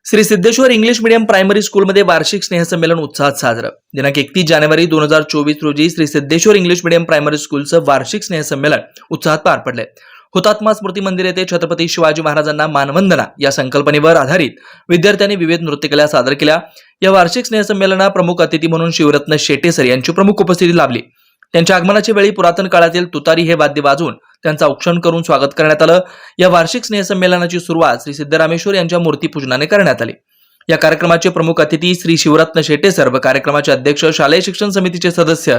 Shri Siddheshwar English medium primary स्कूलमध्ये वार्षिक स्नेहसंमेलन उत्साहात साजरं. दिनांक 31 जानेवारी 2024 रोजी Shri Siddheshwar English medium primary स्कूलचं वार्षिक स्नेहसंमेलन उत्साहात पार पडले. हुतात्मा स्मृती मंदिर येथे छत्रपती शिवाजी महाराजांना मानवंदना या संकल्पनेवर आधारित विद्यार्थ्यांनी विविध नृत्यकला सादर केल्या. या वार्षिक स्नेहसंमेलनात प्रमुख अतिथी म्हणून शिवरत्न शेटे सर यांची प्रमुख उपस्थिती लाभली. त्यांच्या आगमनाच्या वेळी पुरातन काळातील तुतारी हे वाद्य वाजवून त्यांचा औक्षण करून स्वागत करण्यात आलं. या वार्षिक स्नेहसंमेलनाची सुरुवात श्री सिद्धरामेश्वर यांच्या मूर्तीपूजनाने करण्यात आली. या कार्यक्रमाचे प्रमुख अतिथी श्री शिवरत्न शेटे सर व कार्यक्रमाचे अध्यक्ष शालेय शिक्षण समितीचे सदस्य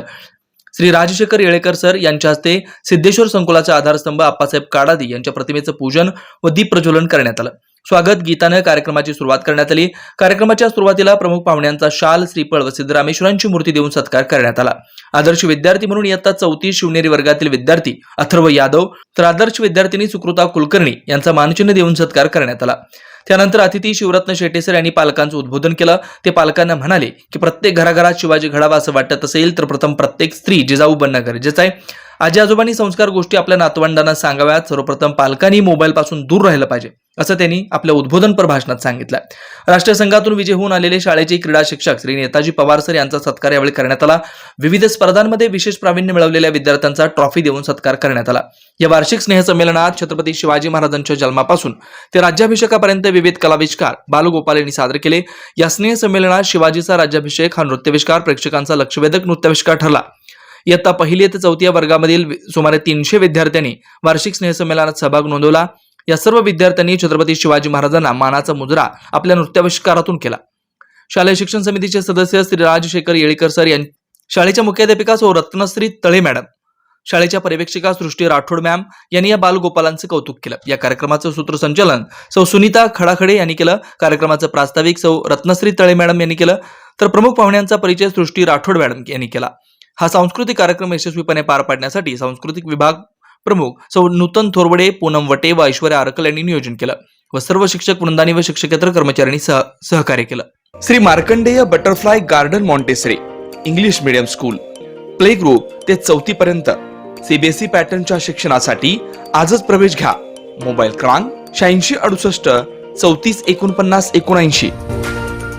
श्री राजशेखर येळेकर सर यांच्या हस्ते सिद्धेश्वर संकुलाचा आधारस्तंभ आप्पासाहेब काडादी यांच्या प्रतिमेचं पूजन व दीप प्रज्वलन करण्यात आलं. स्वागत गीताने कार्यक्रमाची सुरुवात करण्यात आली. कार्यक्रमाच्या सुरुवातीला प्रमुख पाहुण्यांचा शाल, श्रीफळ व सिद्धरामेश्वरांची मूर्ती देऊन सत्कार करण्यात आला. आदर्श विद्यार्थी म्हणून इयत्ता 34 शिवनेरी वर्गातील विद्यार्थी अथर्व यादव तर आदर्श विद्यार्थिनी सुकृता कुलकर्णी यांचा मानचिन्ह देऊन सत्कार करण्यात आला. त्यानंतर अतिथी शिवरत्न शेटेसर यांनी पालकांचं उद्बोधन केलं. ते पालकांना म्हणाले की प्रत्येक घराघरात शिवाजी घडावा असं वाटत असेल तर प्रथम प्रत्येक स्त्री जिजाऊ बनणं गरजेचं आहे. आजी आजोबांनी संस्कार गोष्टी आपल्या नातवंडांना सांगाव्यात. सर्वप्रथम पालकांनी मोबाईल पासून दूर राहिलं पाहिजे असं त्यांनी आपल्या उद्बोधनपर भाषणात सांगितलं. राष्ट्रीय संघातून विजय होऊन आलेले शाळेचे क्रीडा शिक्षक श्री नेताजी पवार सर यांचा सत्कार यावेळी करण्यात आला. विविध स्पर्धांमध्ये विशेष प्रावीण्य मिळवलेल्या विद्यार्थ्यांचा ट्रॉफी देऊन सत्कार करण्यात आला. या वार्षिक स्नेहसंमेलनात छत्रपती शिवाजी महाराजांच्या जन्मापासून ते राज्याभिषेकापर्यंत विविध कलाविष्कार बालगोपाल यांनी सादर केले. या स्नेहसंमेलनात शिवाजीचा राज्याभिषेक हा नृत्यविष्कार प्रेक्षकांचा लक्षवेधक नृत्यविष्कार ठरला. इयत्ता 1ली ते 4थी वर्गामधील सुमारे 300 विद्यार्थ्यांनी वार्षिक स्नेहसंमेलनात सहभाग नोंदवला. या सर्व विद्यार्थ्यांनी छत्रपती शिवाजी महाराजांना मानाचा मुजरा आपल्या नृत्याविष्कारातून केला. शालेय शिक्षण समितीचे सदस्य श्री राजशेखर येळेकर सर यांनी, शाळेच्या मुख्याध्यापिका सौ रत्नश्री तळे मॅडम, शाळेच्या पर्यवेक्षिका सृष्टी राठोड मॅम यांनी या बालगोपालांचं कौतुक केलं. या कार्यक्रमाचं सूत्रसंचालन सौ सुनीता खडाखडे यांनी केलं. कार्यक्रमाचं प्रास्ताविक सौ रत्नश्री तळे मॅडम यांनी केलं तर प्रमुख पाहुण्यांचा परिचय सृष्टी राठोड मॅडम यांनी केला. हा सांस्कृतिक कार्यक्रम यशस्वीपणे पार पाडण्यासाठी सांस्कृतिक विभाग प्रमुख सौ नूतन थोरवडे, पूनम वटे व ऐश्वर्या आरकल यांनी नियोजन केलं व सर्व शिक्षक वृंदानी व शिक्षकेतर कर्मचाऱ्यांनी सहकार्य केलं. Shri Markandeya butterfly garden Montessori English medium school play group ते 4थी पर्यंत सीबीएसई पॅटर्नच्या शिक्षणासाठी आजच प्रवेश घ्या. मोबाईल क्रमांक 8668 34 49 79.